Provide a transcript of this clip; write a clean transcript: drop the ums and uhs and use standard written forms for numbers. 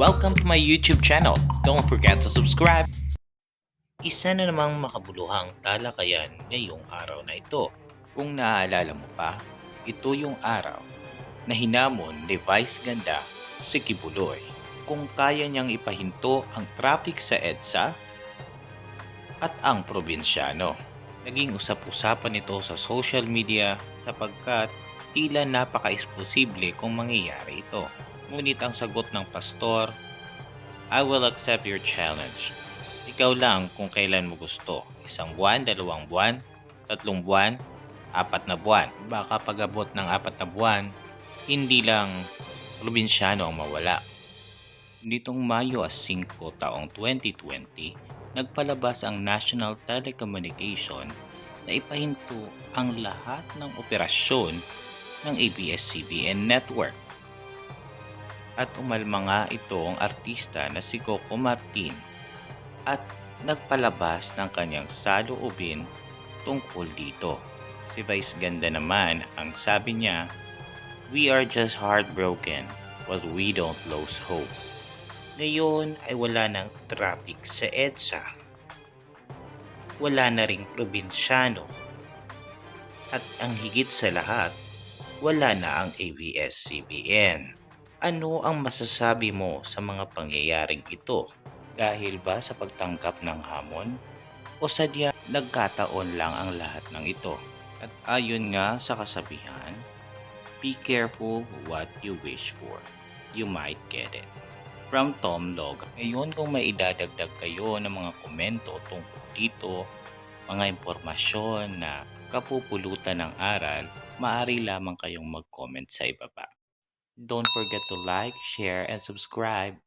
Welcome to my YouTube channel. Don't forget to subscribe. Isa na namang makabuluhang talakayan ngayong araw na ito. Kung naaalala mo pa, ito yung araw na hinamon ni Vice Ganda si Kibuloy kung kaya niyang ipahinto ang traffic sa EDSA at ang probinsyano. Naging usap-usapan ito sa social media sapagkat tila napaka-explosible kung mangyayari ito. Ngunit ang sagot ng pastor, I will accept your challenge. Ikaw lang kung kailan mo gusto. 1 buwan, 2 buwan, 3 buwan, 4 na buwan. Baka pag-abot ng 4 na buwan, hindi lang probinsyano ang mawala. Nitong Mayo 5 taong 2020, nagpalabas ang National Telecommunication na ipahinto ang lahat ng operasyon ng ABS-CBN network. At umalma nga itong artista na si Coco Martin at nagpalabas ng kanyang saloobin tungkol dito. Si Vice Ganda naman, ang sabi niya, "We are just heartbroken, but we don't lose hope." Ngayon ay wala ng traffic sa EDSA. Wala na ring probinsyano. At ang higit sa lahat, wala na ang ABS-CBN. Ano ang masasabi mo sa mga pangyayaring ito? Dahil ba sa pagtanggap ng hamon? O sadya nagkataon lang ang lahat ng ito? At ayon nga sa kasabihan, be careful what you wish for. You might get it. From Tom Log. Ngayon kung may idadagdag kayo ng mga komento tungkol dito, mga impormasyon na kapupulutan ng aral, maaari lamang kayong mag-comment sa ibaba. Don't forget to like, share, and subscribe.